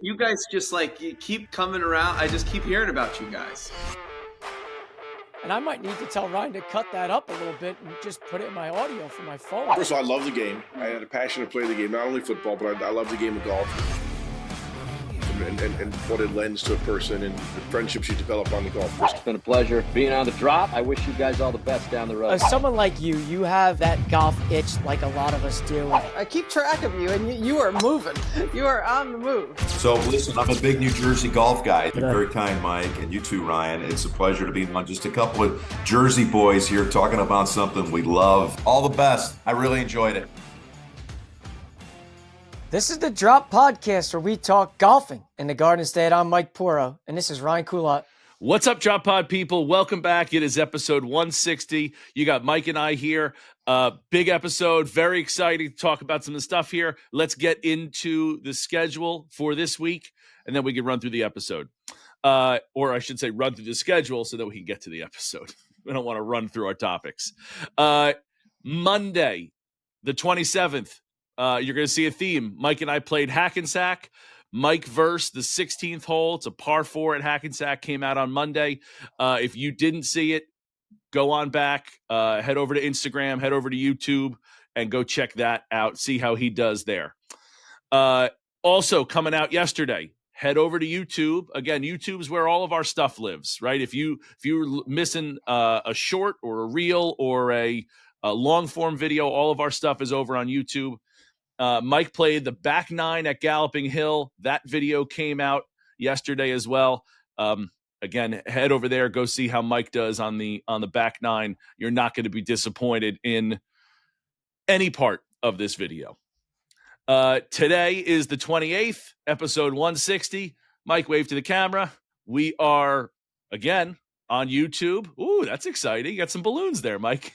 You guys just you keep coming around. I just keep hearing about you guys. And I might need to tell Ryan to cut that up a little bit and just put it in my audio for my phone. First of all, I love the game. I had a passion to play the game, not only football, but I love the game of golf. And what it lends to a person and the friendships you develop on the golf course. It's been a pleasure being on the drop. I wish you guys all the best down the road. As someone like you have that golf itch like a lot of us do. I keep track of you, and you are moving. You are on the move. So listen, I'm a big New Jersey golf guy. You're very kind, Mike, and you too, Ryan. It's a pleasure to be on just a couple of Jersey boys here talking about something we love. All the best. I really enjoyed it. This is the Drop Podcast where we talk golfing in the Garden State. I'm Mike Poro, and this is Ryan Coulott. What's up, Drop Pod people? Welcome back. It is episode 160. You got Mike and I here. Big episode. Very exciting to talk about some of the stuff here. Let's get into the schedule for this week, and then we can run through the episode. Or I should say run through the schedule so that we can get to the episode. We don't want to run through our topics. Monday, the 27th. You're going to see a theme. Mike and I played Hackensack. Mike versed the 16th hole. It's a par 4 at Hackensack. Came out on Monday. If you didn't see it, go on back. Head over to Instagram. Head over to YouTube and go check that out. See how he does there. Also coming out yesterday. Head over to YouTube. Again, YouTube's where all of our stuff lives, right? If you're missing a short or a reel or a long form video, all of our stuff is over on YouTube. Mike played the back 9 at Galloping Hill. That video came out yesterday as well. Again, head over there, go see how Mike does on the back 9. You're not going to be disappointed in any part of this video. Today is the 28th, episode 160. Mike, wave to the camera. We are, again, on YouTube. Ooh, that's exciting. You got some balloons there, Mike.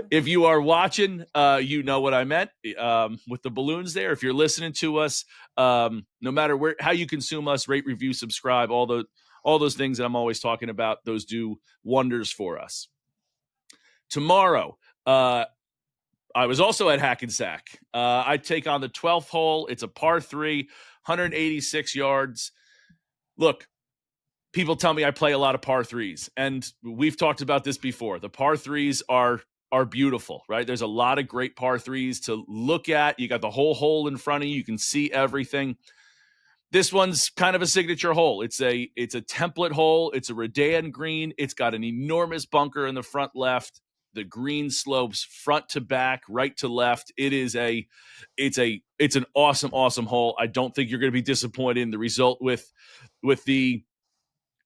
If you are watching, you know what I meant with the balloons there. If you're listening to us, no matter how you consume us, rate, review, subscribe, all those things that I'm always talking about, those do wonders for us. Tomorrow, I was also at Hackensack. I take on the 12th hole. It's a par 3, 186 yards. Look, people tell me I play a lot of par 3s, and we've talked about this before. The par 3s are beautiful, right? There's a lot of great par 3s to look at. You got the whole hole in front of you. You can see everything. This one's kind of a signature hole. It's a template hole. It's a Redan green. It's got an enormous bunker in the front left. The green slopes front to back, right to left. It's an awesome hole. I don't think you're going to be disappointed in the result with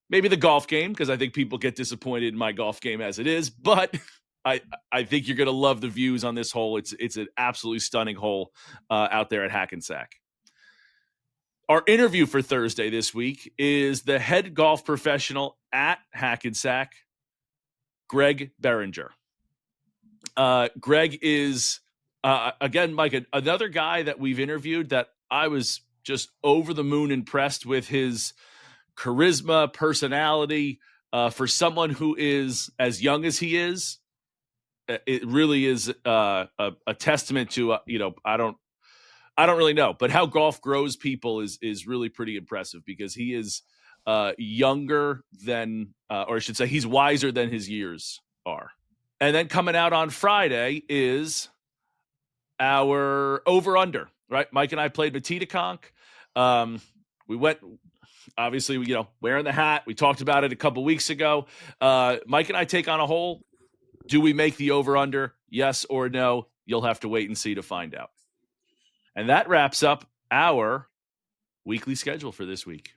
maybe the golf game, because I think people get disappointed in my golf game as it is, but I think you're going to love the views on this hole. It's an absolutely stunning hole out there at Hackensack. Our interview for Thursday this week is the head golf professional at Hackensack, Greg Beringer. Greg is, again, Mike, another guy that we've interviewed that I was just over the moon impressed with his charisma, personality, for someone who is as young as he is. It really is a testament to I don't really know, but how golf grows people is really pretty impressive, because he is younger than, or I should say, he's wiser than his years are. And then coming out on Friday is our over/under. Right, Mike and I played Matitaconk. We went. Obviously, wearing the hat. We talked about it a couple weeks ago. Mike and I take on a hole. Do we make the over-under? Yes or no? You'll have to wait and see to find out. And that wraps up our weekly schedule for this week.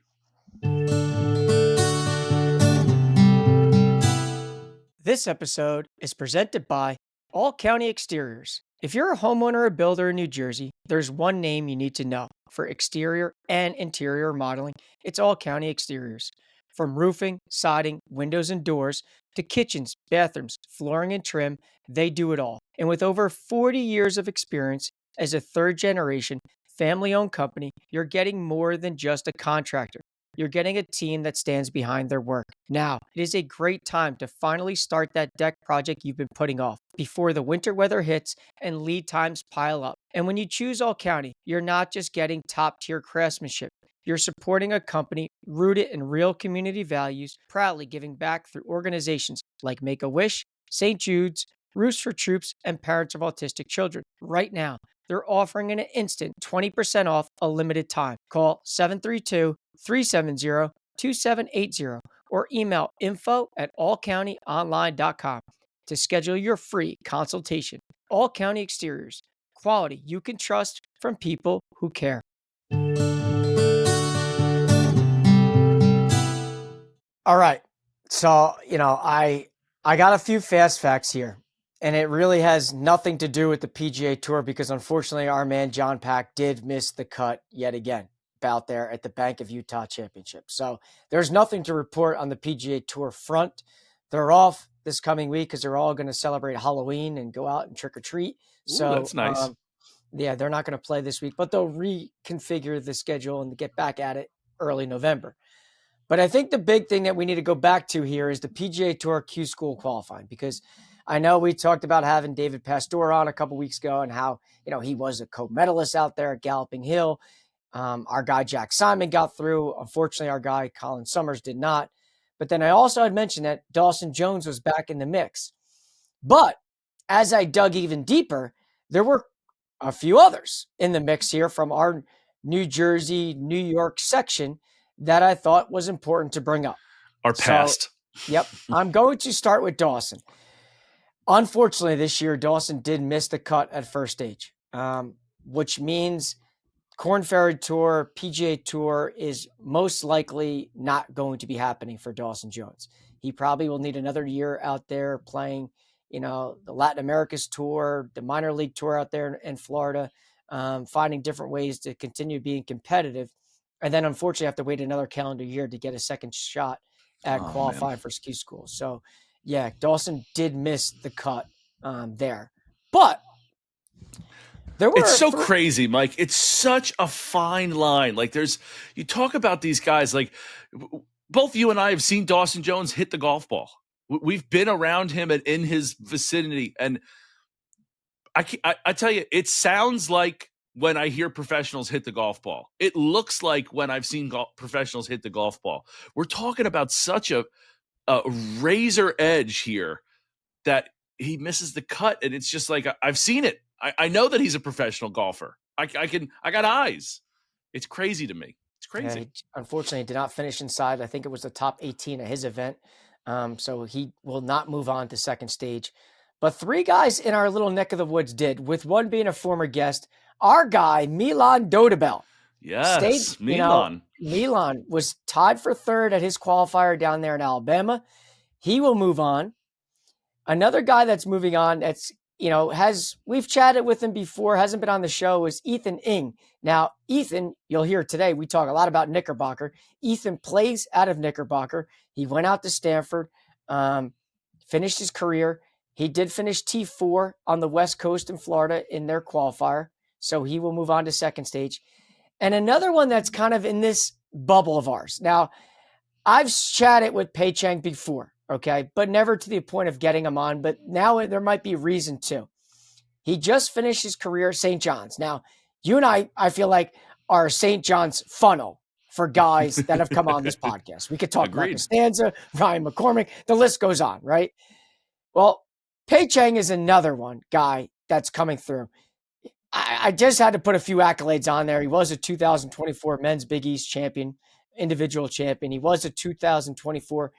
This episode is presented by All County Exteriors. If you're a homeowner or builder in New Jersey, there's one name you need to know for exterior and interior modeling. It's All County Exteriors. From roofing, siding, windows and doors, to kitchens, bathrooms, flooring and trim, they do it all. And with over 40 years of experience as a third-generation, family-owned company, you're getting more than just a contractor. You're getting a team that stands behind their work. Now, it is a great time to finally start that deck project you've been putting off before the winter weather hits and lead times pile up. And when you choose All County, you're not just getting top-tier craftsmanship. you're supporting a company rooted in real community values, proudly giving back through organizations like Make-A-Wish, St. Jude's, Roost for Troops, and Parents of Autistic Children. Right now, they're offering an instant 20% off a limited time. Call 732-370-2780 or email info@allcountyonline.com to schedule your free consultation. All County Exteriors, quality you can trust from people who care. All right. So, I got a few fast facts here, and it really has nothing to do with the PGA Tour because unfortunately our man John Pak did miss the cut yet again out there at the Bank of Utah Championship. So there's nothing to report on the PGA Tour front. They're off this coming week because they're all going to celebrate Halloween and go out and trick or treat. So that's nice. Yeah, they're not going to play this week, but they'll reconfigure the schedule and get back at it early November. But I think the big thing that we need to go back to here is the PGA Tour Q School qualifying, because I know we talked about having David Pastor on a couple weeks ago and how, he was a co-medalist out there at Galloping Hill. Our guy Jack Simon got through. Unfortunately, our guy Colin Summers did not. But then I also had mentioned that Dawson Jones was back in the mix. But as I dug even deeper, there were a few others in the mix here from our New Jersey, New York section that I thought was important to bring up. Our past. Yep. I'm going to start with Dawson. Unfortunately, this year, Dawson did miss the cut at first stage, which means Korn Ferry Tour, PGA Tour is most likely not going to be happening for Dawson Jones. He probably will need another year out there playing, the Latin America's Tour, the minor league tour out there in Florida, finding different ways to continue being competitive. And then unfortunately have to wait another calendar year to get a second shot at qualifying for ski school. So yeah, Dawson did miss the cut there, but it's so crazy, Mike. It's such a fine line. Like you talk about these guys, like both you and I have seen Dawson Jones hit the golf ball. We've been around him and in his vicinity. And I tell you, it sounds like when I hear professionals hit the golf ball, it looks like when I've seen professionals hit the golf ball. We're talking about such a razor edge here that he misses the cut. And it's just like, I've seen it. I know that he's a professional golfer. I got eyes. It's crazy to me. It's crazy. Yeah, unfortunately, he did not finish inside. I think it was the top 18 at his event. So he will not move on to second stage. But three guys in our little neck of the woods did, with one being a former guest. Our guy, Melan Dhaubhadel. Yes, Melan. Melan was tied for third at his qualifier down there in Alabama. He will move on. Another guy that's moving on that's, we've chatted with him before, hasn't been on the show, is Ethan Ing. Now, Ethan, you'll hear today, we talk a lot about Knickerbocker. Ethan plays out of Knickerbocker. He went out to Stanford, finished his career. He did finish T4 on the West Coast in Florida in their qualifier. So he will move on to second stage. And another one that's kind of in this bubble of ours. Now, I've chatted with Peicheng before, okay, but never to the point of getting him on. But now there might be reason to. He just finished his career at St. John's. Now, you and I feel like, are St. John's funnel for guys that have come on this podcast. We could talk about Costanza, Ryan McCormick. The list goes on, right? Well, Peicheng is another one guy that's coming through. I just had to put a few accolades on there. He was a 2024 Men's Big East champion, individual champion. He was a 2024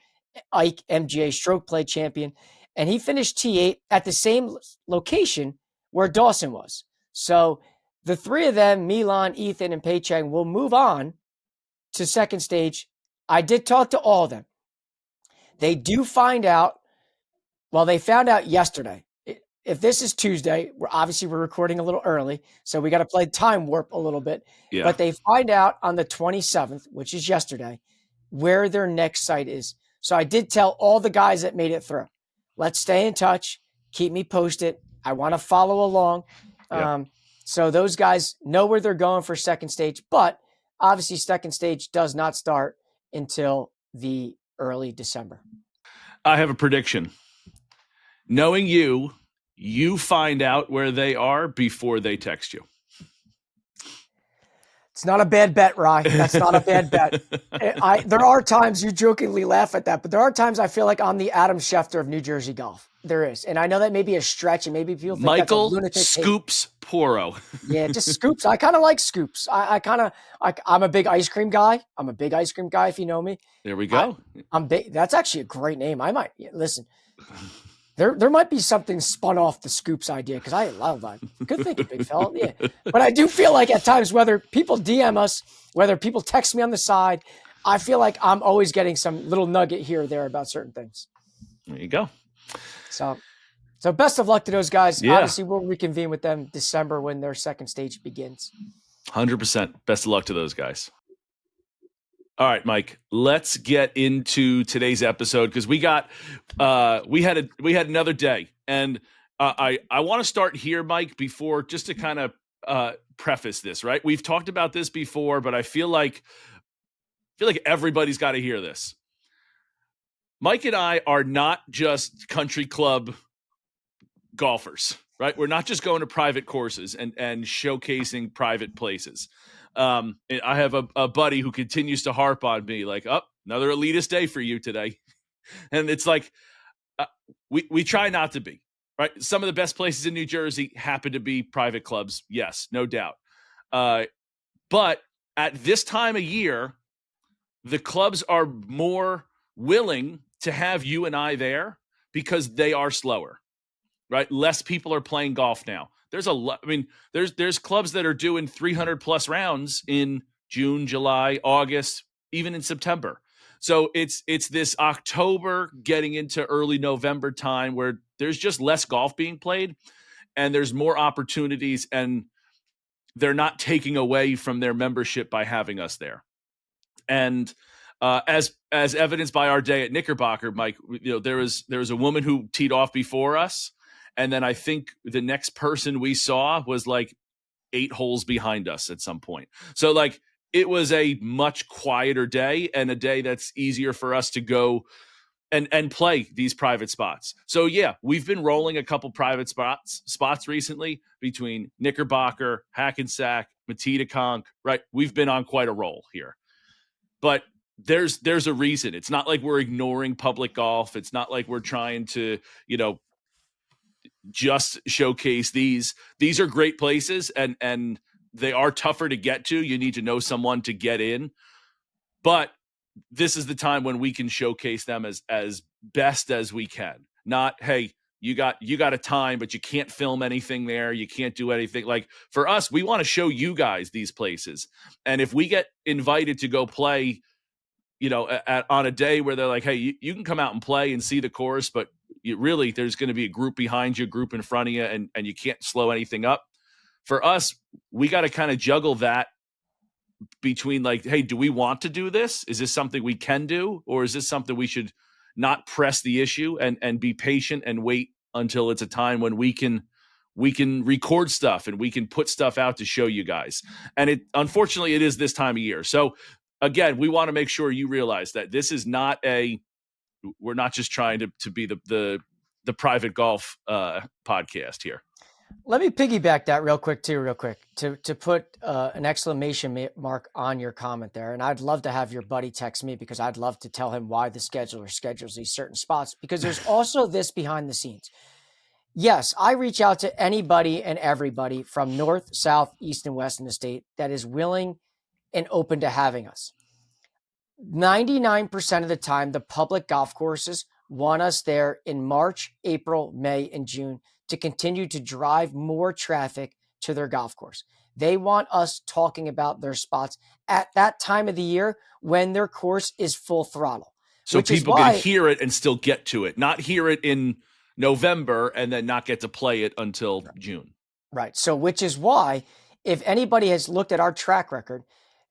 Ike MGA stroke play champion. And he finished T8 at the same location where Dawson was. So the three of them, Melan, Ethan, and Peicheng, will move on to second stage. I did talk to all of them. They do find out, well, they found out yesterday. If this is Tuesday, we're recording a little early, so we got to play time warp a little bit. Yeah. But they find out on the 27th, which is yesterday, where their next site is. So I did tell all the guys that made it through, let's stay in touch. Keep me posted. I want to follow along. Yeah. So those guys know where they're going for second stage, but obviously second stage does not start until the early December. I have a prediction. Knowing you find out where they are before they text you. It's not a bad bet, Rye. That's not a bad bet. There are times you jokingly laugh at that, but there are times I feel like I'm the Adam Schefter of New Jersey golf. There is. And I know that may be a stretch, and maybe people think Michael that's a lunatic Scoops Poro. Yeah, just Scoops. I kind of like Scoops. I'm a big ice cream guy. I'm a big ice cream guy, if you know me. There we go. I'm big. That's actually a great name. I might listen. There might be something spun off the Scoops idea because I love that. Good thinking, big fella. Yeah, but I do feel like at times, whether people DM us, whether people text me on the side, I feel like I'm always getting some little nugget here or there about certain things. There you go. So best of luck to those guys. Yeah. Obviously, we'll reconvene with them December when their second stage begins. 100%. Best of luck to those guys. All right, Mike, let's get into today's episode because we had another day. And I want to start here, Mike, before just to kind of preface this, right? We've talked about this before, but I feel like everybody's got to hear this. Mike and I are not just country club golfers, right? We're not just going to private courses and showcasing private places. I have a buddy who continues to harp on me like, another elitist day for you today. And it's like, we try not to be, right? Some of the best places in New Jersey happen to be private clubs. Yes, no doubt. But at this time of year, the clubs are more willing to have you and I there because they are slower, right? Less people are playing golf now. There's a lot. I mean, there's clubs that are doing 300 plus rounds in June, July, August, even in September. So it's this October getting into early November time where there's just less golf being played and there's more opportunities and they're not taking away from their membership by having us there. And as evidenced by our day at Knickerbocker, Mike, there was a woman who teed off before us. And then I think the next person we saw was like 8 holes behind us at some point. So like it was a much quieter day and a day that's easier for us to go and play these private spots. So yeah, we've been rolling a couple private spots recently between Knickerbocker, Hackensack, Matitaconk, right? We've been on quite a roll here. But there's a reason. It's not like we're ignoring public golf. It's not like we're trying to, just showcase these. These are great places and they are tougher to get to. You need to know someone to get in. But this is the time when we can showcase them as best as we can. Not, hey, you got a time, but you can't film anything there. You can't do anything. Like for us, we want to show you guys these places. And if we get invited to go play, on a day where they're like, hey, you can come out and play and see the course, but there's going to be a group behind you, a group in front of you, and you can't slow anything up. For us, we got to kind of juggle that between like, hey, do we want to do this? Is this something we can do? Or is this something we should not press the issue and be patient and wait until it's a time when we can record stuff and we can put stuff out to show you guys. And unfortunately, it is this time of year. So again, we want to make sure you realize that this is not we're not just trying to be the private golf podcast here. Let me piggyback that real quick to put an exclamation mark on your comment there. And I'd love to have your buddy text me because I'd love to tell him why the scheduler schedules these certain spots, because there's also this behind the scenes. Yes, I reach out to anybody and everybody from north, south, east, and west in the state that is willing and open to having us. 99% of the time, the public golf courses want us there in March, April, May, and June to continue to drive more traffic to their golf course. They want us talking about their spots at that time of the year when their course is full throttle. So people can hear it and still get to it, not hear it in November and then not get to play it until June. Right. So which is why if anybody has looked at our track record,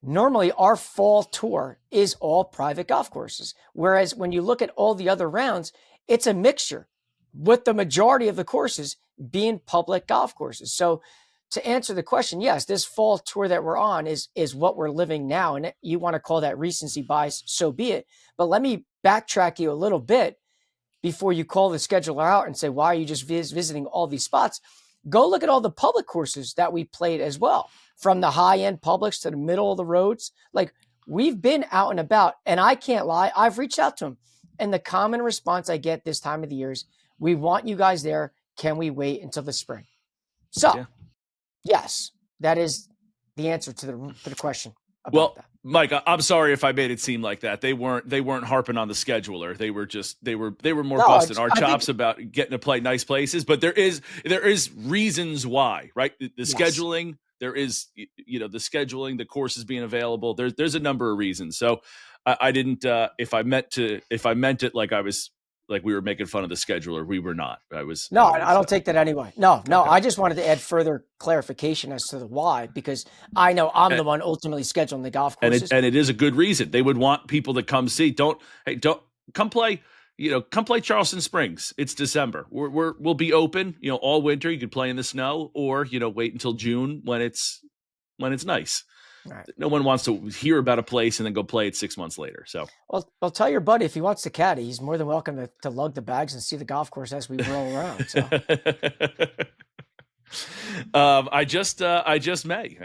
normally our fall tour is all private golf courses. Whereas when you look at all the other rounds, it's a mixture with the majority of the courses being public golf courses. So to answer the question, yes, this fall tour that we're on is what we're living now. And you want to call that recency bias, so be it. But let me backtrack you a little bit before you call the scheduler out and say, why are you just visiting all these spots? Go look at all the public courses that we played as well, from the high end publics to the middle of the roads. Like, we've been out and about, and I can't lie, I've reached out to them. And the common response I get this time of the year is, we want you guys there. Can we wait until the spring? So, yes, that is the answer to the question about that. Mike, I'm sorry if I made it seem like that. They weren't harping on the scheduler. They were more busting our chops about getting to play nice places. But there is reasons why, right? The scheduling, there is, the scheduling, the courses being available. There's a number of reasons. So I didn't, if I meant it like we were making fun of the scheduler, we were not. I don't take that anyway. No, okay. I just wanted to add further clarification as to the why, because I know I'm the one ultimately scheduling the golf courses. And it is a good reason. They would want people to come see. Don't come play, come play Charleston Springs. It's December. We'll be open, all winter. You could play in the snow, or, wait until June when it's nice. Right. No one wants to hear about a place and then go play it 6 months later. So, well, I'll tell your buddy, if he wants to caddy, he's more than welcome to lug the bags and see the golf course as we roll around. So, I just may.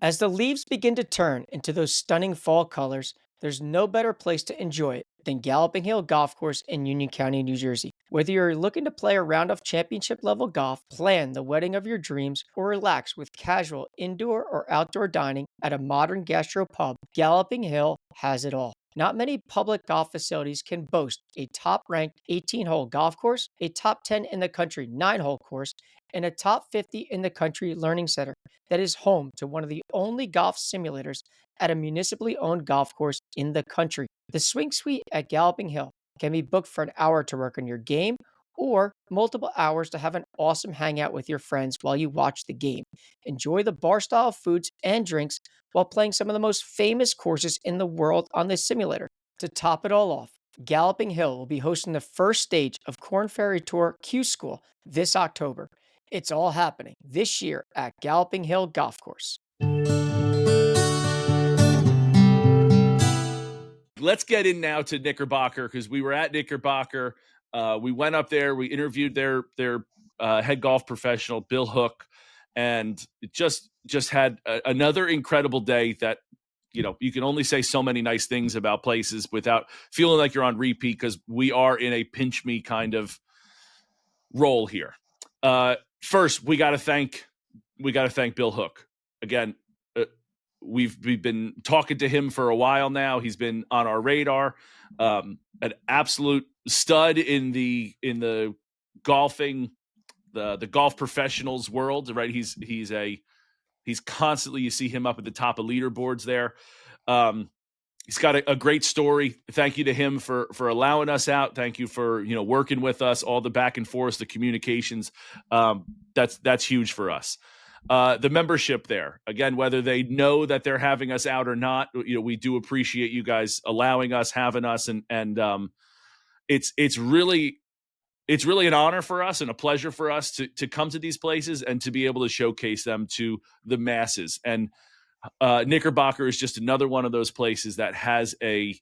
As the leaves begin to turn into those stunning fall colors, there's no better place to enjoy it than Galloping Hill Golf Course in Union County, New Jersey. Whether you're looking to play a round of championship-level golf, plan the wedding of your dreams, or relax with casual indoor or outdoor dining at a modern gastropub, Galloping Hill has it all. Not many public golf facilities can boast a top-ranked 18-hole golf course, a top 10 in the country 9-hole course, and a top 50 in the country learning center that is home to one of the only golf simulators at a municipally owned golf course in the country. The Swing Suite at Galloping Hill can be booked for an hour to work on your game, or multiple hours to have an awesome hangout with your friends while you watch the game. Enjoy the bar-style foods and drinks while playing some of the most famous courses in the world on this simulator. To top it all off, Galloping Hill will be hosting the first stage of Korn Ferry Tour Q School this October. It's all happening this year at Galloping Hill Golf Course. Let's get in now to Knickerbocker, because we were at Knickerbocker. We went up there. We interviewed their head golf professional, Bill Hook, and just had another incredible day that, you can only say so many nice things about places without feeling like you're on repeat, because we are in a pinch me kind of role here. First, we got to thank Bill Hook again. We've been talking to him for a while now. He's been on our radar. An absolute stud in the golfing, the golf professionals world, right? He's constantly, you see him up at the top of leaderboards there. He's got a great story. Thank you to him for allowing us out. Thank you for working with us, all the back and forth, the communications. That's huge for us. The membership there, again, whether they know that they're having us out or not, we do appreciate you guys allowing us, having us, and it's really an honor for us and a pleasure for us to come to these places and to be able to showcase them to the masses. And Knickerbocker is just another one of those places that has a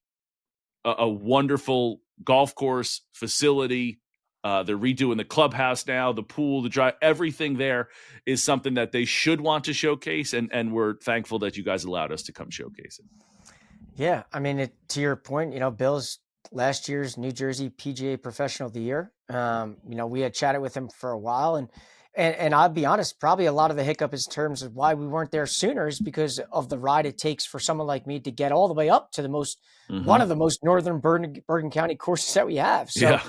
wonderful golf course facility. They're redoing the clubhouse now, the pool, the drive, everything there is something that they should want to showcase. And we're thankful that you guys allowed us to come showcase it. Yeah. I mean, to your point, Bill's last year's New Jersey PGA Professional of the Year. We had chatted with him for a while, and I'll be honest, probably a lot of the hiccup in terms of why we weren't there sooner is because of the ride it takes for someone like me to get all the way up to the one of the most northern Bergen County courses that we have. So, yeah.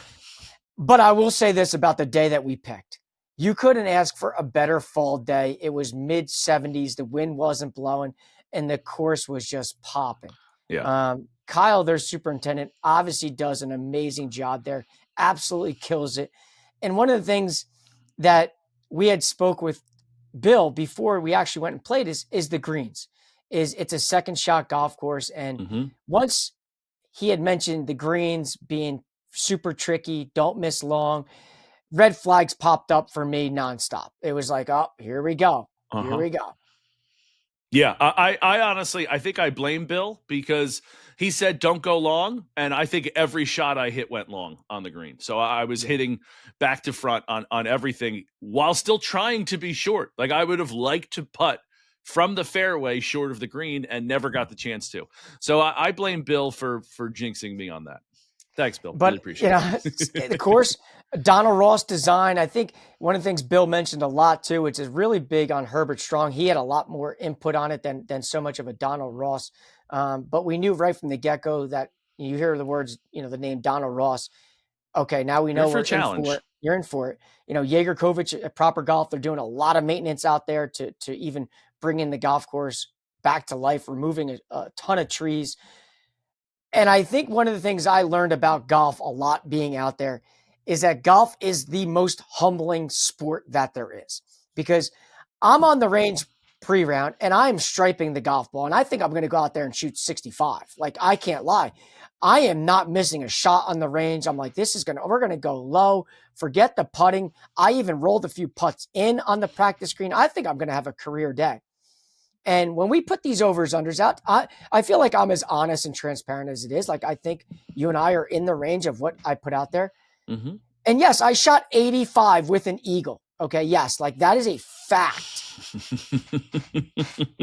But I will say this about the day that we picked. You couldn't ask for a better fall day. It was mid-70s. The wind wasn't blowing, and the course was just popping. Yeah. Kyle, their superintendent, obviously does an amazing job there. Absolutely kills it. And one of the things that we had spoke with Bill before we actually went and played is the greens. It's a second shot golf course. And once he had mentioned the greens being super tricky, don't miss long, red flags popped up for me nonstop. It was like, oh, here we go. Here we go. Yeah, I honestly, I think I blame Bill because he said don't go long, and I think every shot I hit went long on the green. So I was hitting back to front on everything while still trying to be short. Like I would have liked to putt from the fairway short of the green and never got the chance to. So I blame Bill for jinxing me on that. Thanks, Bill. But Really appreciate it. of course, Donald Ross design. I think one of the things Bill mentioned a lot too, which is really big on Herbert Strong. He had a lot more input on it than so much of a Donald Ross. But we knew right from the get go that you hear the words, the name Donald Ross. Okay, now we know You're we're for a challenge. in for it. You're in for it. Jaeger, Kovich at Proper Golf. They're doing a lot of maintenance out there to even bring in the golf course back to life, removing a ton of trees. And I think one of the things I learned about golf a lot being out there is that golf is the most humbling sport that there is, because I'm on the range pre-round and I'm striping the golf ball and I think I'm going to go out there and shoot 65. Like, I can't lie. I am not missing a shot on the range. I'm like, we're going to go low, forget the putting. I even rolled a few putts in on the practice green. I think I'm going to have a career day. And when we put these overs, unders out, I feel like I'm as honest and transparent as it is. Like, I think you and I are in the range of what I put out there. Mm-hmm. And yes, I shot 85 with an eagle. Okay. Yes. Like, that is a fact.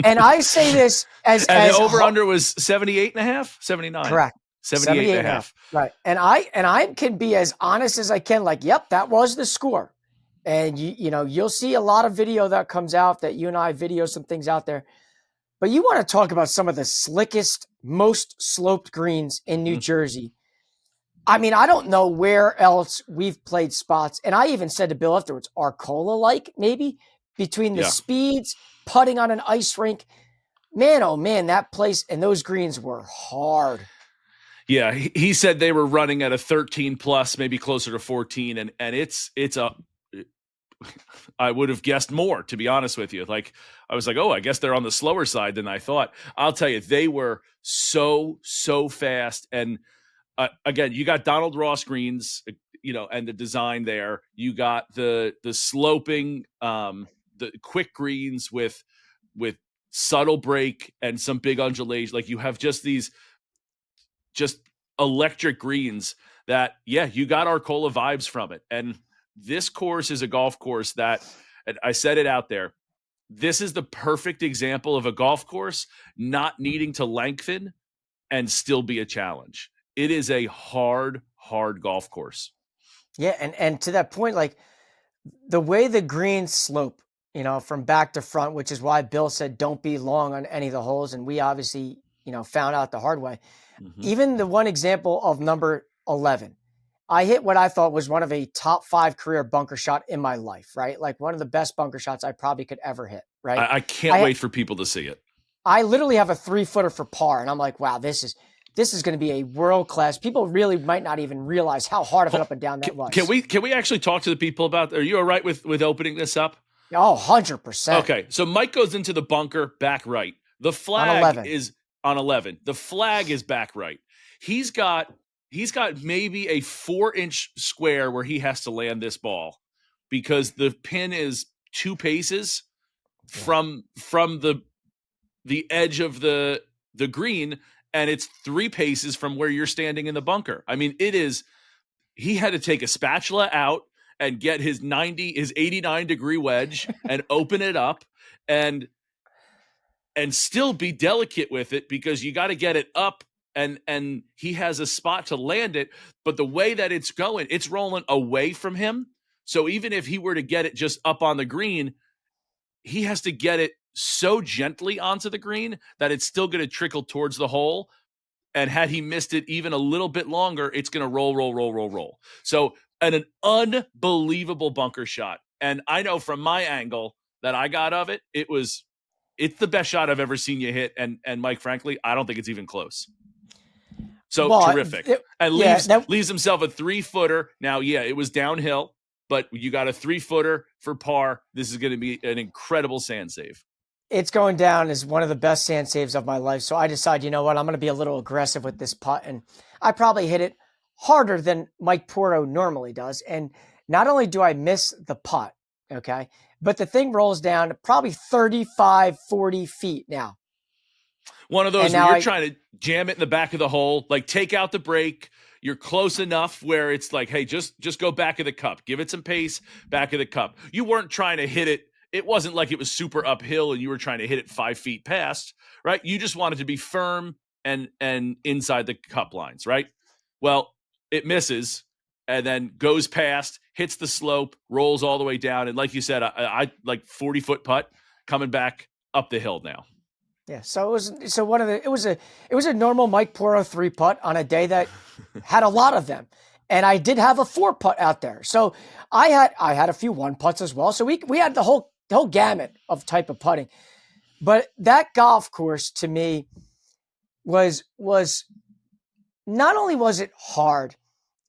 And I say this as the over under was 78 and a half, 79. Correct. 78 and a half. Right. And I can be as honest as I can. Like, yep, that was the score. And you'll see a lot of video that comes out that you and I video some things out there. But you want to talk about some of the slickest, most sloped greens in New Jersey. I mean, I don't know where else we've played spots. And I even said to Bill afterwards, Arcola-like maybe, between the speeds, putting on an ice rink. Man, oh man, that place and those greens were hard. Yeah, he said they were running at a 13 plus, maybe closer to 14. And it's I would have guessed more, to be honest with you. Like, I was like, oh, I guess they're on the slower side than I thought. I'll tell you, they were so fast. And again, you got Donald Ross greens, and the design there. You got the sloping, the quick greens with subtle break and some big undulation. Like, you have just these electric greens that, you got Arcola vibes from it. And this course is a golf course that, and I said it out there, this is the perfect example of a golf course not needing to lengthen and still be a challenge. It is a hard golf course. Yeah, and to that point, like, the way the greens slope, from back to front, which is why Bill said don't be long on any of the holes, and we obviously, found out the hard way. Mm-hmm. Even the one example of number 11, I hit what I thought was one of a top 5 career bunker shot in my life, right? Like, one of the best bunker shots I probably could ever hit, right? I can't wait for people to see it. I literally have a 3-footer for par, and I'm like, wow, this is going to be a world-class. People really might not even realize how hard of an up and down that was. Can we actually talk to the people about, are you all right with opening this up? Oh, 100%. Okay, so Mike goes into the bunker back right. The flag is on 11. The flag is back right. He's got maybe a 4-inch square where he has to land this ball because the pin is 2 paces from the edge of the green, and it's 3 paces from where you're standing in the bunker. I mean, he had to take a spatula out and get his 89 degree wedge and open it up and still be delicate with it, because you got to get it up. And he has a spot to land it, but the way that it's going, it's rolling away from him. So even if he were to get it just up on the green, he has to get it so gently onto the green that it's still going to trickle towards the hole. And had he missed it even a little bit longer, it's going to roll. So, an unbelievable bunker shot. And I know from my angle that I got of it, it's the best shot I've ever seen you hit. And Mike, frankly, I don't think it's even close. So terrific. And leaves himself a 3-footer. Now, it was downhill, but you got a 3-footer for par. This is going to be an incredible sand save. It's going down as one of the best sand saves of my life. So I decided, you know what, I'm going to be a little aggressive with this putt. And I probably hit it harder than Mike Porto normally does. And not only do I miss the putt, okay, but the thing rolls down probably 35, 40 feet now. One of those And where now you're trying to jam it in the back of the hole, like take out the brake. You're close enough where it's like, hey, just go back of the cup. Give it some pace, back of the cup. You weren't trying to hit it. It wasn't like it was super uphill and you were trying to hit it 5 feet past, right? You just wanted to be firm and inside the cup lines, right? Well, it misses and then goes past, hits the slope, rolls all the way down. And like you said, I like 40-foot putt coming back up the hill now. Yeah, so it was a normal Mike Poro 3 putt on a day that had a lot of them, and I did have a 4 putt out there. So I had a few 1 putts as well. So we had the whole gamut of type of putting. But that golf course to me was not only was it hard,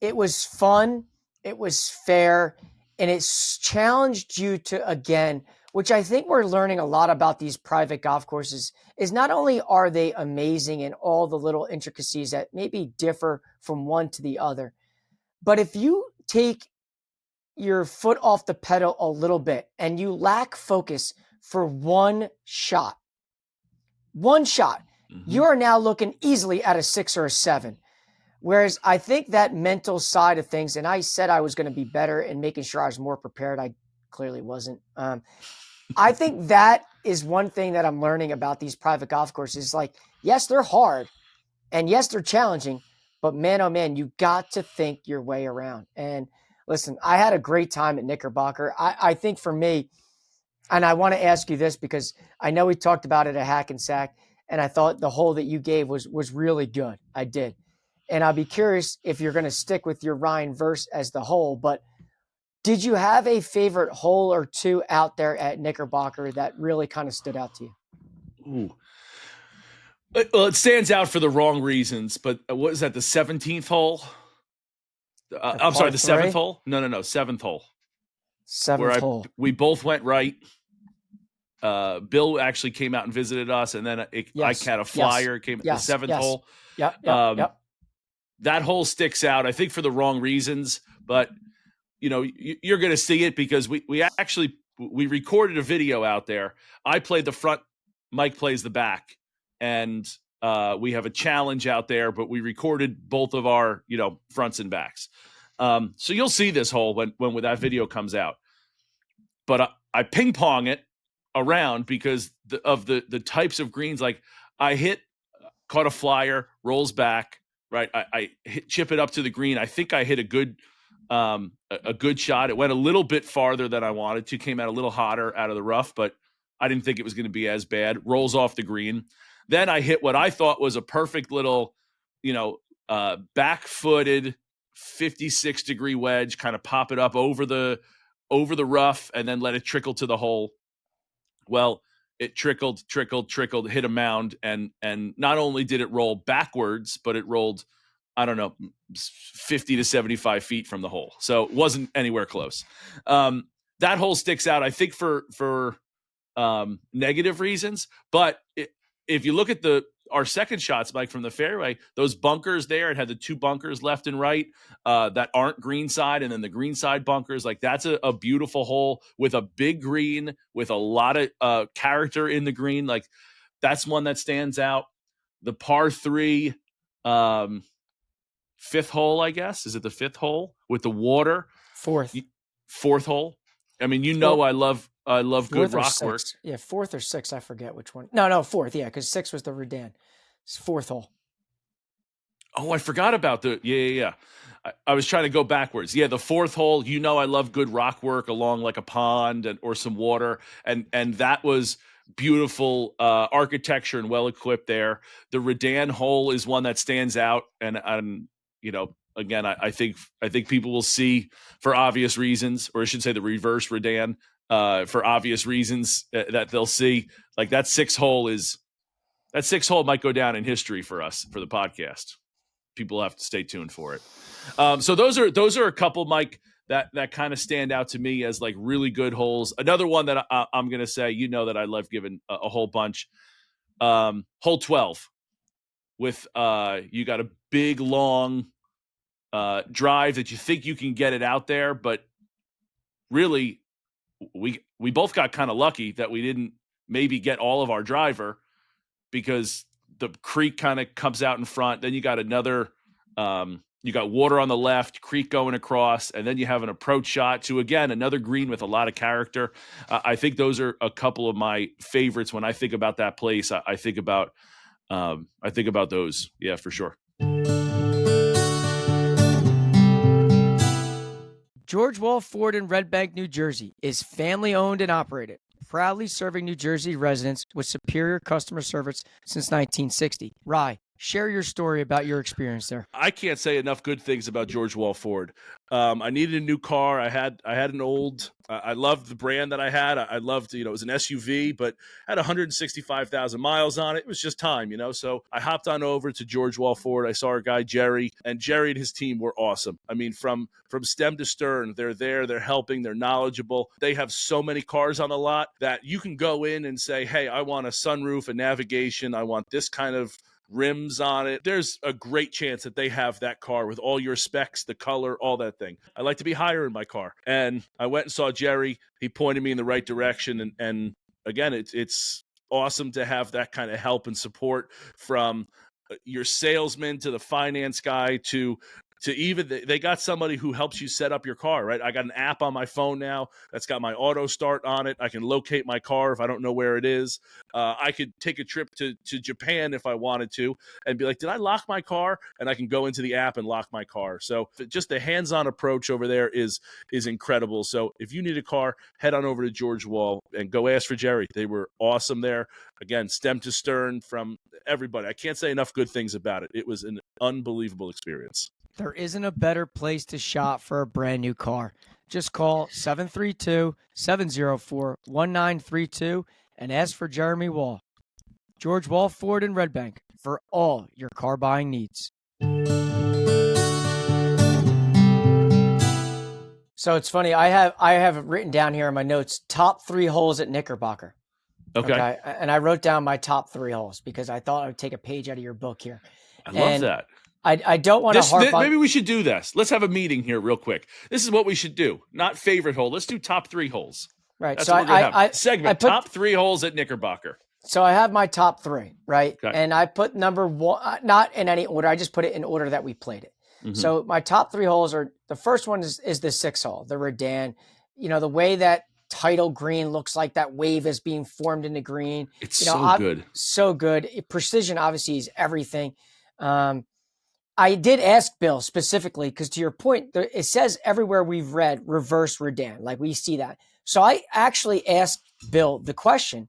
it was fun, it was fair, and it challenged you to, again, which I think we're learning a lot about these private golf courses, is not only are they amazing in all the little intricacies that maybe differ from one to the other, but if you take your foot off the pedal a little bit and you lack focus for one shot, you are now looking easily at a 6 or a 7. Whereas I think that mental side of things, and I said I was going to be better in making sure I was more prepared. I clearly wasn't. I think that is one thing that I'm learning about these private golf courses. Like, yes, they're hard and yes, they're challenging, but man, oh man, you got to think your way around. And listen, I had a great time at Knickerbocker. I think for me, and I want to ask you this because I know we talked about it at Hackensack, and I thought the hole that you gave was really good. I did. And I'll be curious if you're going to stick with your Ryan verse as the hole, but did you have a favorite hole or two out there at Knickerbocker that really kind of stood out to you? Ooh. Well, it stands out for the wrong reasons, but what is that, the 17th hole? I'm sorry, the 7th hole? No, 7th hole. 7th hole. We both went right. Bill actually came out and visited us, and then I had a flyer. Came at the 7th hole. Yep. That hole sticks out, I think, for the wrong reasons, but you're going to see it because we recorded a video out there. I played the front, Mike plays the back, and we have a challenge out there, but we recorded both of our, fronts and backs. So you'll see this hole when that video comes out. But I ping pong it around because of the types of greens. Like I caught a flyer, rolls back, right? I chip it up to the green. I think I hit a good shot. It went a little bit farther than I wanted to, came out a little hotter out of the rough, but I didn't think it was going to be as bad. Rolls off the green. Then I hit what I thought was a perfect little, back-footed 56-degree wedge, kind of pop it up over the rough and then let it trickle to the hole. Well, it trickled, hit a mound, and not only did it roll backwards, but it rolled, I don't know, 50 to 75 feet from the hole. So it wasn't anywhere close. That hole sticks out, I think, for negative reasons. But if you look at our second shots, Mike, from the fairway, those bunkers there, it had the 2 bunkers left and right that aren't green side, and then the green side bunkers. Like, that's a beautiful hole with a big green, with a lot of character in the green. Like, that's one that stands out. The par 3, 5th hole, I guess. Is it the 5th hole with the water? 4th hole. I mean, I love good rock work. Yeah, 4th or 6th, I forget which one. No, 4th, yeah, because 6 was the Redan. It's 4th hole. Oh, I forgot about yeah. I was trying to go backwards. Yeah, the 4th hole, I love good rock work along like a pond or some water, and that was beautiful architecture and well equipped there. The Redan hole is one that stands out, and again, I think people will see for obvious reasons, or I should say the reverse Redan, for obvious reasons that they'll see. Like that 6th hole might go down in history for us for the podcast. People have to stay tuned for it. So those are a couple, Mike, that kind of stand out to me as like really good holes. Another one that I'm going to say, that I love giving a whole bunch. Hole 12 with you got a big long drive that you think you can get it out there, but really we both got kind of lucky that we didn't maybe get all of our driver, because the creek kind of comes out in front. Then you got another, you got water on the left, creek going across, and then you have an approach shot to, again, another green with a lot of character. I think those are a couple of my favorites when I think about that place. I think about those. Yeah, for sure. George Wall Ford in Red Bank, New Jersey is family owned and operated, proudly serving New Jersey residents with superior customer service since 1960. Rye, share your story about your experience there. I can't say enough good things about George Wall Ford. I needed a new car. I had an old. I loved the brand that I had. I loved, it was an SUV, but had 165,000 miles on it. It was just time, So I hopped on over to George Wall Ford. I saw our guy Jerry, and Jerry and his team were awesome. I mean, from stem to stern, they're there, they're helping, they're knowledgeable. They have so many cars on the lot that you can go in and say, hey, I want a sunroof, a navigation, I want this kind of rims on it. There's a great chance that they have that car with all your specs, the color, all that thing. I like to be higher in my car. And I went and saw Jerry. He pointed me in the right direction. And again, it's awesome to have that kind of help and support from your salesman to the finance guy to even they got somebody who helps you set up your car, right? I got an app on my phone now that's got my auto start on it. I can locate my car if I don't know where it is. I could take a trip to Japan if I wanted to and be like, did I lock my car? And I can go into the app and lock my car. So just the hands-on approach over there is incredible. So if you need a car, head on over to George Wall and go ask for Jerry. They were awesome there. Again, stem to stern from everybody. I can't say enough good things about it. It was an unbelievable experience. There isn't a better place to shop for a brand new car. Just call 732-704-1932 and ask for Jeremy Wall. George Wall Ford in Red Bank for all your car buying needs. So it's funny. I have written down here in my notes, top 3 holes at Knickerbocker. Okay. And I wrote down my top 3 holes because I thought I would take a page out of your book here. I love that. I don't want to harp on... Maybe we should do this. Let's have a meeting here real quick. This is what we should do. Not favorite hole. Let's do top 3 holes. Right. That's so what we're gonna have. Segment, top 3 holes at Knickerbocker. So I have my top 3, right? Okay. And I put number 1, not in any order. I just put it in order that we played it. Mm-hmm. So my top 3 holes are, the first one is the 6th hole, the Redan. The way that title green looks like that wave is being formed in the green. It's so good. So good. Precision obviously is everything. I did ask Bill specifically because to your point, it says everywhere we've read reverse Redan, like we see that. So I actually asked Bill the question,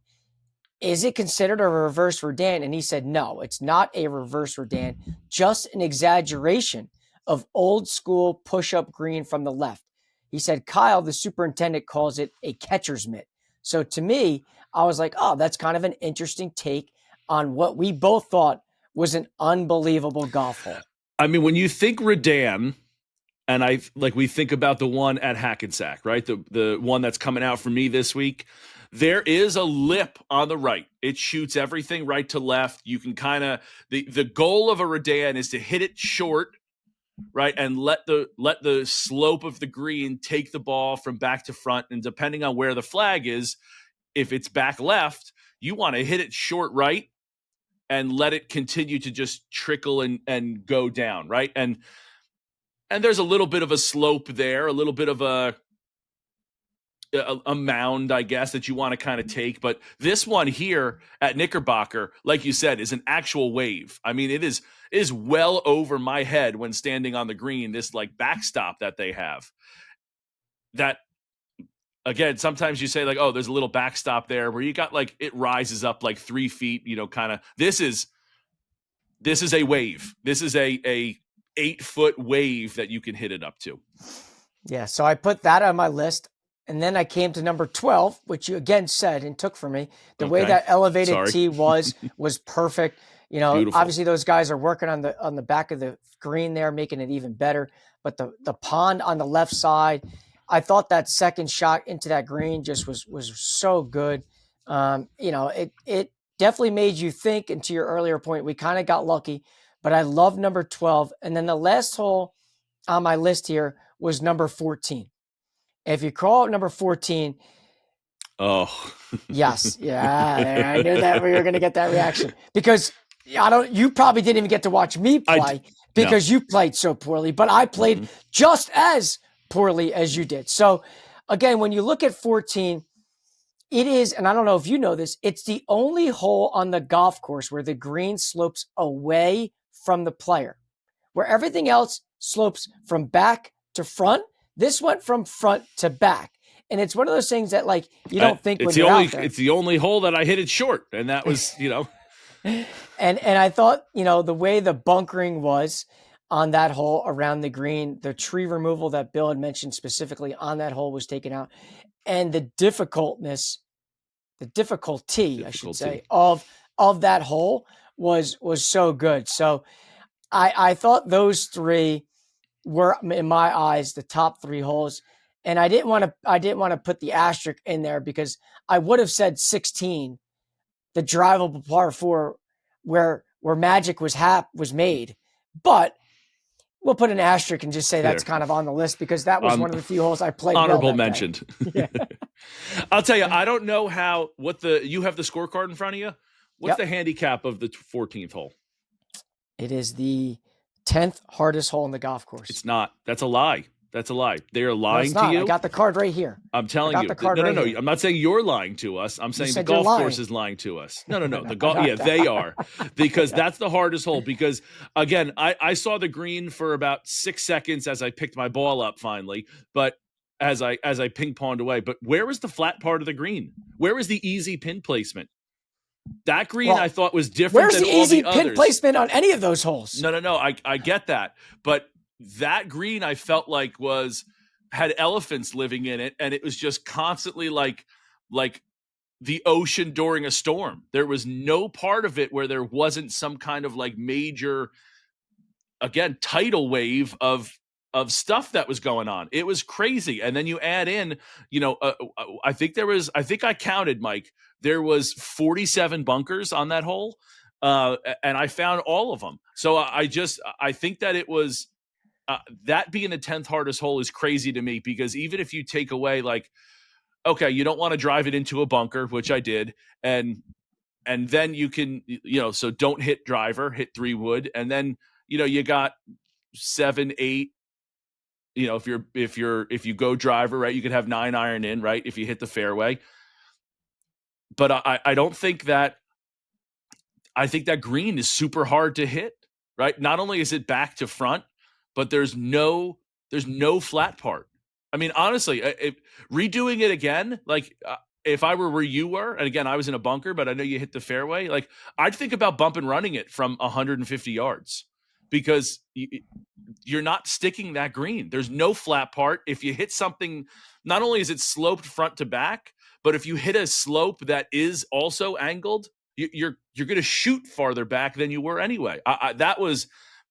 is it considered a reverse Redan? And he said, no, it's not a reverse Redan, just an exaggeration of old school push-up green from the left. He said, Kyle, the superintendent, calls it a catcher's mitt. So to me, I was like, oh, that's kind of an interesting take on what we both thought was an unbelievable golf hole. I mean, when you think Redan, and we think about the one at Hackensack, right? The one that's coming out for me this week. There is a lip on the right. It shoots everything right to left. You can kind of the goal of a Redan is to hit it short, right, and let the slope of the green take the ball from back to front. And depending on where the flag is, if it's back left, you want to hit it short right and let it continue to just trickle and go down, right? And there's a little bit of a slope there, a little bit of a mound, I guess, that you want to kind of take. But this one here at Knickerbocker, like you said, is an actual wave. I mean, it is well over my head when standing on the green, this like backstop that they have. That, again, sometimes you say like, oh, there's a little backstop there where you got like, it rises up like 3 feet, kind of. This is a wave. This is a 8-foot wave that you can hit it up to. Yeah. So I put that on my list. And then I came to number 12, which you again said and took from me. The way that elevated tee was perfect. Beautiful. Obviously those guys are working on the back of the green there, making it even better. But the pond on the left side, I thought that second shot into that green just was so good. It definitely made you think. And to your earlier point, we kind of got lucky. But I love number 12. And then the last hole on my list here was number 14. If you call out number 14, Oh, Yes. Yeah. I knew that we were going to get that reaction because you probably didn't even get to watch me play because you played so poorly, but I played just as poorly as you did. So again, when you look at 14, it is, and I don't know if you know this, it's the only hole on the golf course where the green slopes away from the player, where everything else slopes from back to front. This went from front to back. And it's one of those things that, like, you don't think when you're out there. It's the only hole that I hit it short, and that was, And I thought, the way the bunkering was on that hole around the green, the tree removal that Bill had mentioned specifically on that hole was taken out, and the difficulty, I should say, of that hole was so good. So I thought those three were, in my eyes, the top 3 holes. And I didn't want to put the asterisk in there because I would have said 16, the drivable par 4, where magic was made. But we'll put an asterisk and just say that's kind of on the list because that was one of the few holes I played. Honorable mentioned. Yeah. I'll tell you, I don't know you have the scorecard in front of you. What's the handicap of the 14th hole? It is the 10th hardest hole in the golf course. It's not. That's a lie. That's a lie. They're lying to you. I got the card right here. I'm telling you. No. I'm not saying you're lying to us. I'm saying the golf course is lying to us. No. The golf. Yeah, they are, because that's the hardest hole. Because again, I saw the green for about 6 seconds as I picked my ball up finally, but as I ping ponged away. But where was the flat part of the green? Where was the easy pin placement? That green I thought was different. Where's the easy pin placement on any of those holes? No. I get that, but that green I felt like had elephants living in it, and it was just constantly like the ocean during a storm. There was no part of it where there wasn't some kind of like major, again, tidal wave of stuff that was going on. It was crazy. And then you add in, I think I counted, Mike, there was 47 bunkers on that hole. And I found all of them. So I think that it was, that being the 10th hardest hole is crazy to me, because even if you take away okay, you don't want to drive it into a bunker, which I did. And then you can, so don't hit driver, hit 3 wood. And then, you got 7, 8, if you go driver, right, you could have 9 iron in, right, if you hit the fairway. But I don't think that, I think that green is super hard to hit, right? Not only is it back to front, but there's no flat part. I mean, honestly, redoing it again, if I were where you were, and again, I was in a bunker, but I know you hit the fairway, I'd think about bump and running it from 150 yards, because you're not sticking that green. There's no flat part. If you hit something, not only is it sloped front to back, but if you hit a slope that is also angled, you're going to shoot farther back than you were anyway.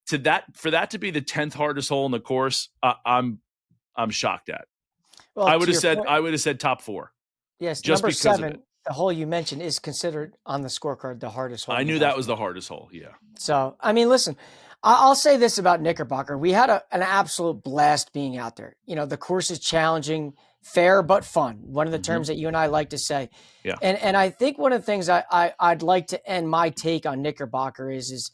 For that to be the 10th hardest hole in the course, I'm shocked at. Well, I would have said top 4. Yes, just number because 7, the hole you mentioned, is considered on the scorecard the hardest hole. I knew that was the hardest hole. Yeah. So, I mean, listen, I'll say this about Knickerbocker. We had an absolute blast being out there. The course is challenging, fair but fun. One of the terms that you and I like to say. Yeah. And I think one of the things I'd like to end my take on Knickerbocker is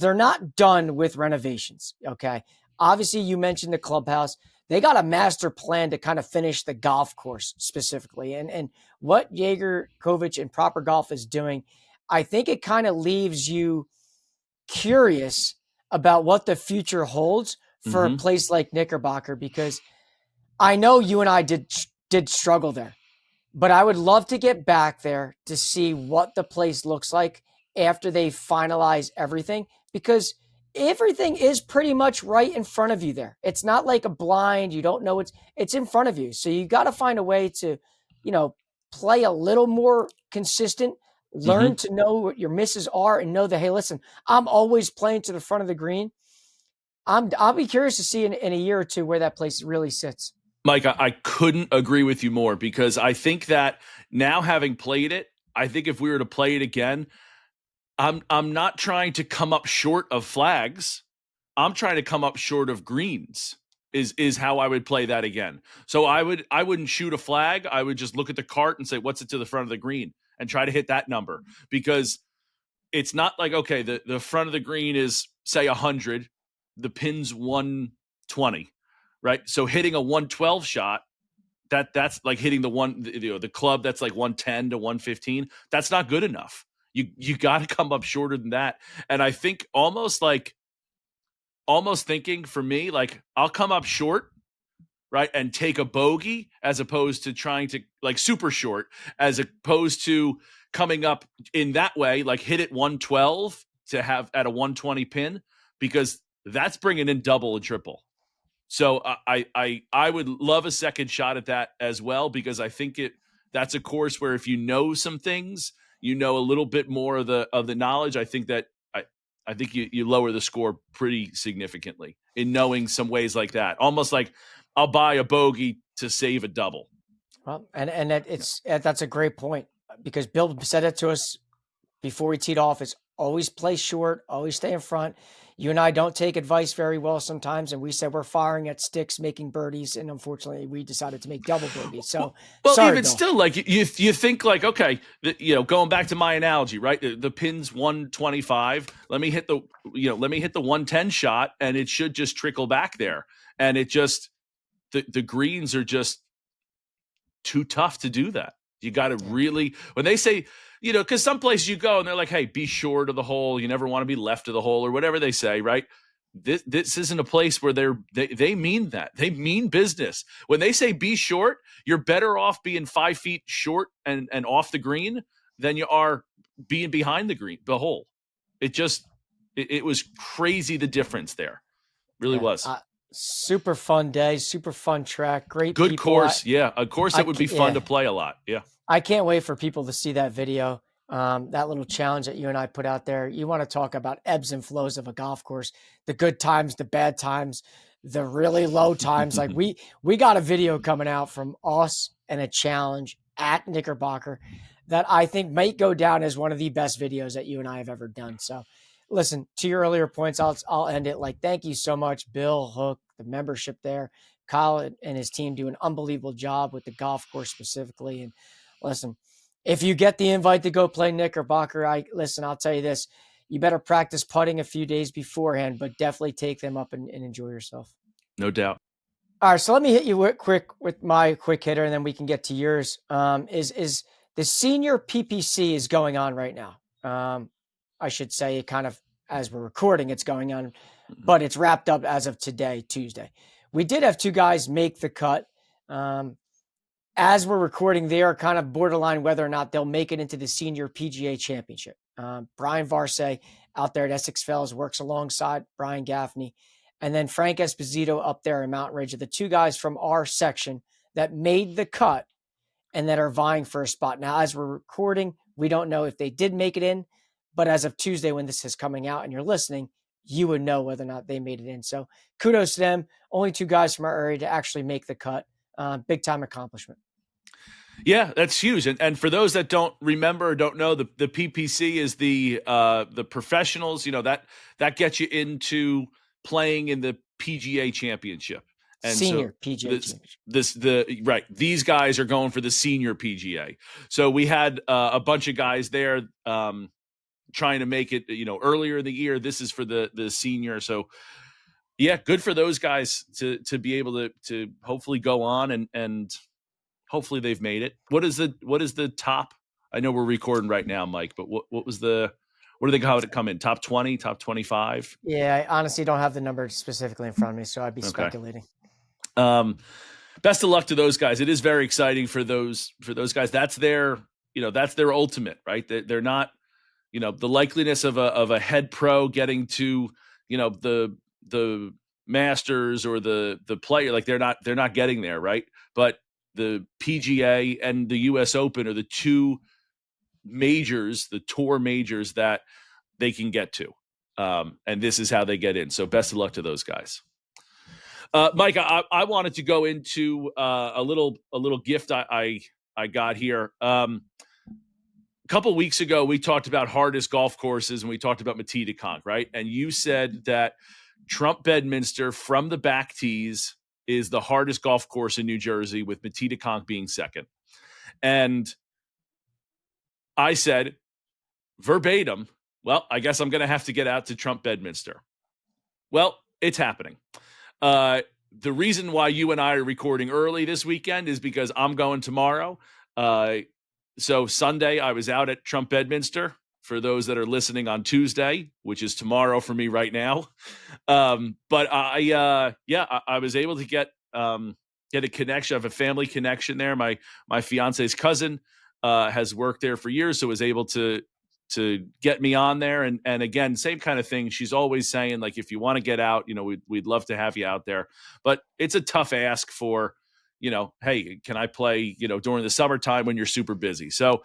they're not done with renovations. Okay. Obviously, you mentioned the clubhouse. They got a master plan to kind of finish the golf course specifically. And what Jaeger, Kovich, and Proper Golf is doing, I think it kind of leaves you curious about what the future holds for a place like Knickerbocker, because I know you and I did struggle there, but I would love to get back there to see what the place looks like after they finalize everything, because everything is pretty much right in front of you there. It's not like a blind, you don't know it's in front of you. So you got to find a way to, play a little more consistent, learn to know what your misses are, and know that, hey, listen, I'm always playing to the front of the green. I'll be curious to see in a year or two where that place really sits. Mike, I couldn't agree with you more, because I think that now, having played it, I think if we were to play it again, I'm not trying to come up short of flags. I'm trying to come up short of greens. is how I would play that again. So I wouldn't shoot a flag. I would just look at the cart and say, what's it to the front of the green, and try to hit that number, because it's not like, okay, the front of the green is say 100, the pin's 120, right? So hitting a 112 shot, that's like hitting the club that's like 110 to 115. That's not good enough. You got to come up shorter than that. And I think almost thinking for me, like, I'll come up short, right, and take a bogey, as opposed to trying to, like, super short, as opposed to coming up in that way, like hit it 112 to have at a 120 pin, because that's bringing in double and triple. So I would love a second shot at that as well, because I think that's a course where if you know some things, you know a little bit more of the knowledge. I think that I think you lower the score pretty significantly in knowing some ways like that. Almost like I'll buy a bogey to save a double. Well, and that's a great point, because Bill said it to us before we teed off. Is always play short, always stay in front. You and I don't take advice very well sometimes, and we said we're firing at sticks, making birdies, and unfortunately, we decided to make double bogeys. So, well, sorry, even Bill. still, like you think like, okay, going back to my analogy, right? The pin's 125. Let me hit the 110 shot, and it should just trickle back there. And it just the greens are just too tough to do that. You got to really, when they say, because some places you go and they're like, hey, be short of the hole. You never want to be left of the hole, or whatever they say, right? This isn't a place where they mean that. They mean business. When they say be short, you're better off being 5 feet short and off the green than you are being behind the hole. It was crazy, the difference there. Really was. Super fun day, super fun track, great good people. Course. A course that would be fun to play a lot. Yeah. I can't wait for people to see that video, that little challenge that you and I put out there. You want to talk about ebbs and flows of a golf course, the good times, the bad times, the really low times. Like we got a video coming out from us and a challenge at Knickerbocker that I think might go down as one of the best videos that you and I have ever done. So listen, to your earlier points, I'll end it like, thank you so much, Bill, Hook, the membership there, Kyle and his team do an unbelievable job with the golf course specifically. And listen, if you get the invite to go play Knickerbocker, I'll tell you this, you better practice putting a few days beforehand, but definitely take them up and enjoy yourself. No doubt. All right. So let me hit you with my quick hitter, and then we can get to yours. Is the Senior PPC is going on right now. I should say, kind of as we're recording, it's going on, but it's wrapped up as of today, Tuesday. We did have two guys make the cut. As we're recording, they are kind of borderline whether or not they'll make it into the Senior PGA Championship. Brian Varsay out there at Essex Fells works alongside Brian Gaffney. And then Frank Esposito up there in Mountain Ridge are the two guys from our section that made the cut and that are vying for a spot. Now, as we're recording, we don't know if they did make it in, but as of Tuesday, when this is coming out and you're listening, you would know whether or not they made it in. So kudos to them. Only two guys from our area to actually make the cut. Big time accomplishment. Yeah, that's huge. And for those that don't remember or don't know, the PPC is the professionals, that gets you into playing in the PGA Championship. And Senior PGA Championship. Right. These guys are going for the Senior PGA. So we had a bunch of guys there trying to make it, earlier in the year. This is for the senior. So yeah, good for those guys to be able to hopefully go on and hopefully they've made it. What is the top? I know we're recording right now, Mike, but what do they come in? Top 20, top 25? Yeah, I honestly don't have the number specifically in front of me, so I'd be speculating. Best of luck to those guys. It is very exciting for those guys. That's their ultimate, right? They're not, the likeliness of a head pro getting to, the Masters or the player, like they're not getting there, right? But the PGA and the US Open are the two majors, the tour majors that they can get to. And this is how they get in. So best of luck to those guys. Mike, I wanted to go into a little gift I got here. A couple weeks ago, we talked about hardest golf courses and we talked about Matita Conk, right? And you said that Trump Bedminster from the back tees is the hardest golf course in New Jersey, with Matita being second. And I said verbatim, well, I guess I'm going to have to get out to Trump Bedminster. Well, it's happening. The reason why you and I are recording early this weekend is because I'm going tomorrow. So Sunday, I was out at Trump Bedminster. For those that are listening on Tuesday, which is tomorrow for me right now. But I was able to get a connection. I have a family connection there. My fiance's cousin has worked there for years, so was able to get me on there. And again, same kind of thing. She's always saying, like, if you want to get out, we'd love to have you out there. But it's a tough ask for, hey, can I play, during the summertime when you're super busy? So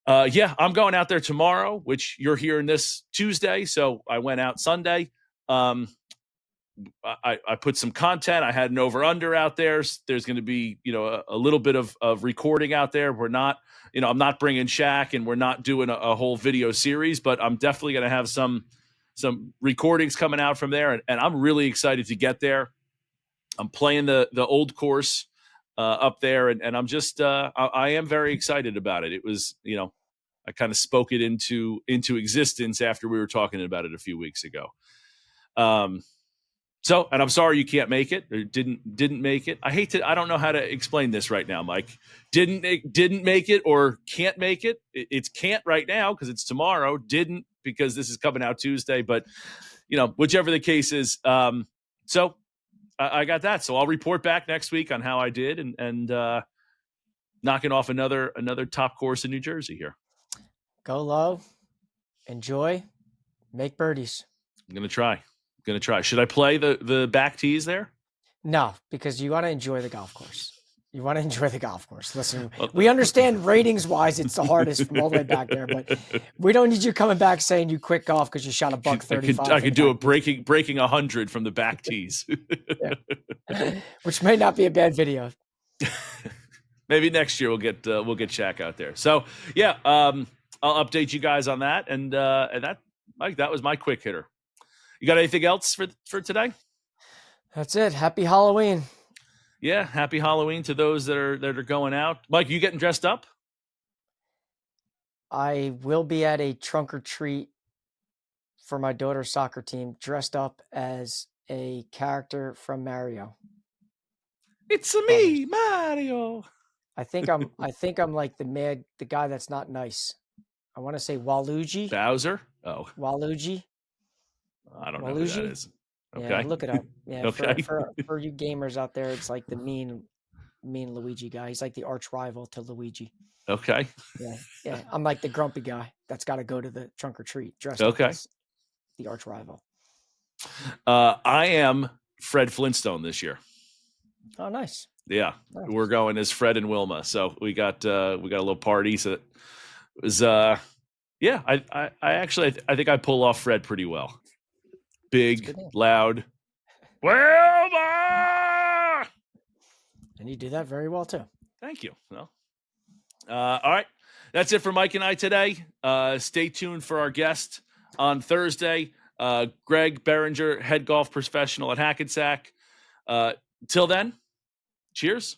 I'm going out there tomorrow, which you're hearing this Tuesday. So I went out Sunday. I put some content. I had an over-under out there. There's going to be, a little bit of recording out there. We're not, I'm not bringing Shaq, and we're not doing a whole video series, but I'm definitely going to have some recordings coming out from there. And I'm really excited to get there. I'm playing the old course up there, and I'm just, I am very excited about it. It was, I kind of spoke it into existence after we were talking about it a few weeks ago. So, and I'm sorry you can't make it, or didn't make it. I don't know how to explain this right now, Mike. Didn't make it or can't make it. It's can't right now because it's tomorrow. Didn't because this is coming out Tuesday. But whichever the case is. So I got that. So I'll report back next week on how I did, and knocking off another top course in New Jersey here. Go low, enjoy, make birdies. I'm gonna try. Should I play the back tees there? No, because you want to enjoy the golf course. Listen, we understand ratings-wise, it's the hardest from all the way back there, but we don't need you coming back saying you quit golf because you shot a buck 35. I could do a breaking 100 from the back tees, which may not be a bad video. Maybe next year we'll get Shaq out there. So I'll update you guys on that, and that, Mike, that was my quick hitter. You got anything else for today? That's it. Happy Halloween. Yeah, happy Halloween to those that are going out. Mike, you getting dressed up? I will be at a trunk or treat for my daughter's soccer team, dressed up as a character from Mario. It's me, Mario. I think I'm like the guy that's not nice. I want to say Waluigi. Bowser? Oh. Waluigi. I don't know who that is. Okay. Yeah, look it up. Yeah, okay. for you gamers out there, it's like the mean Luigi guy. He's like the arch rival to Luigi. Okay. Yeah. I'm like the grumpy guy that's got to go to the trunk or treat dressed up as the arch rival. I am Fred Flintstone this year. Oh, nice. Yeah, we're going as Fred and Wilma. So we got a little party. So it was I think I pull off Fred pretty well. Big, loud, Wilma! And you do that very well too. Thank you. Well, all right. That's it for Mike and I today. Stay tuned for our guest on Thursday, Greg Behringer, head golf professional at Hackensack. Till then, cheers.